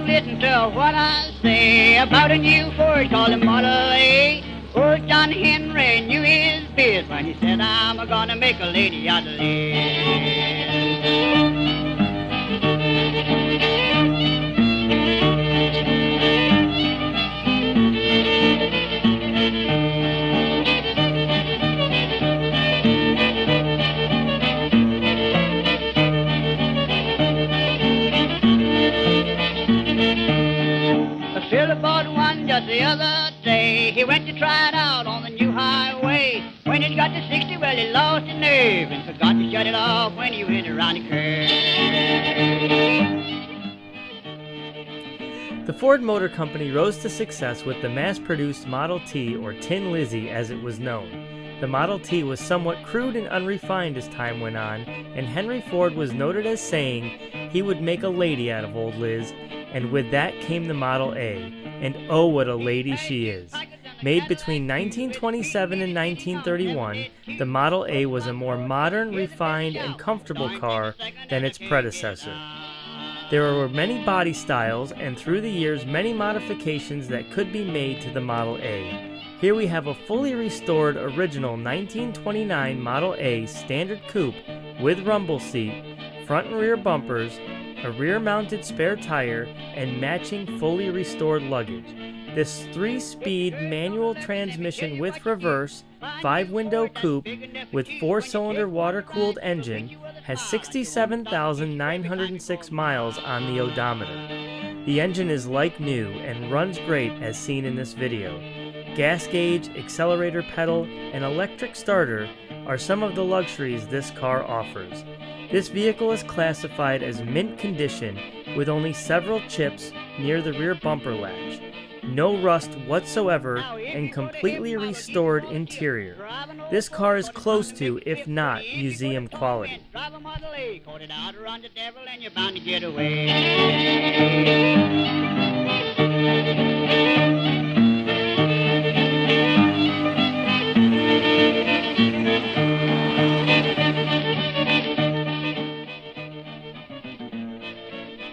listen to what I say about a new Ford called a Model A. Old John Henry knew his biz when he said, I'm gonna make a lady out of Liz. Philip bought one just the other day. He went to try it out on the new highway. When it got to 60, well, he lost his nerve and forgot to shut it off when he went around the curve. The Ford Motor Company rose to success with the mass-produced Model T, or Tin Lizzy as it was known. The Model T was somewhat crude and unrefined as time went on, and Henry Ford was noted as saying he would make a lady out of old Liz, and with that came the Model A, and oh what a lady she is. Made between 1927 and 1931, the Model A was a more modern, refined, and comfortable car than its predecessor. There were many body styles, and through the years many modifications that could be made to the Model A. Here we have a fully restored original 1929 Model A standard coupe with rumble seat, front and rear bumpers, a rear-mounted spare tire, and matching fully restored luggage. This 3-speed manual transmission with reverse, 5-window coupe with 4-cylinder water-cooled engine has 67,906 miles on the odometer. The engine is like new and runs great as seen in this video. Gas gauge, accelerator pedal, and electric starter are some of the luxuries this car offers. This vehicle is classified as mint condition with only several chips near the rear bumper latch. No rust whatsoever and completely restored interior. This car is close to, if not, museum quality.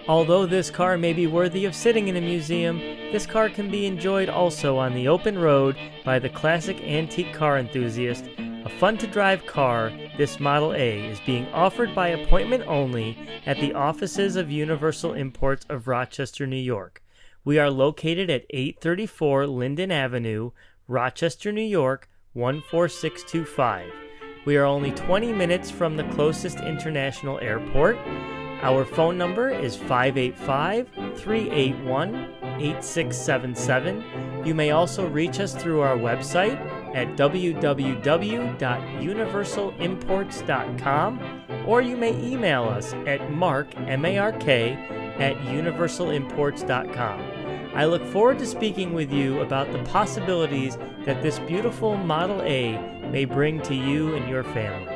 Although this car may be worthy of sitting in a museum, this car can be enjoyed also on the open road by the classic antique car enthusiast. A fun-to-drive car, this Model A is being offered by appointment only at the offices of Universal Imports of Rochester, New York. We are located at 834 Linden Avenue, Rochester, New York, 14625. We are only 20 minutes from the closest international airport. Our phone number is 585-381-8677. You may also reach us through our website at www.universalimports.com, or you may email us at mark@universalimports.com. I look forward to speaking with you about the possibilities that this beautiful Model A may bring to you and your family.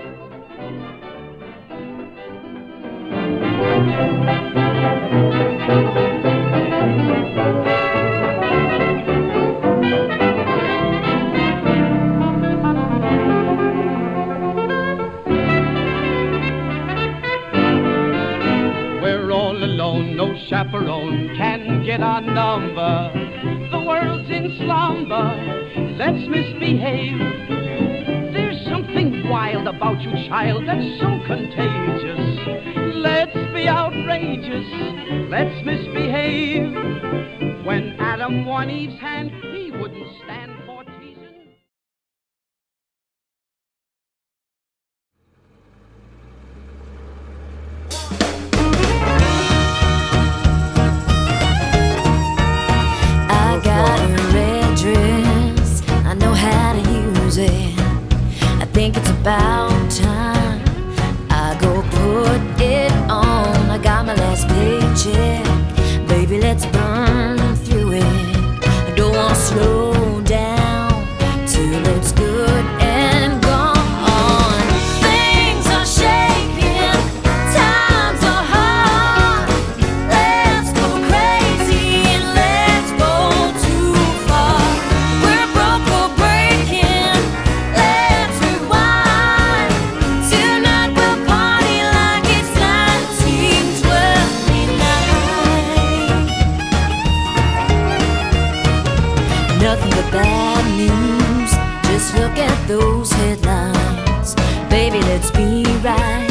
We're all alone, no chaperone can get our number. The world's in slumber, let's misbehave. There's something wild about you, child, that's so contagious. Let's be outrageous, let's misbehave. When Adam won Eve's hand, he wouldn't stand for teasing. I got a red dress, I know how to use it. I think it's about time I go put it on. I got my last paycheck, baby, let's burn through it. I don't want to slow down, those headlines. Baby, let's be right.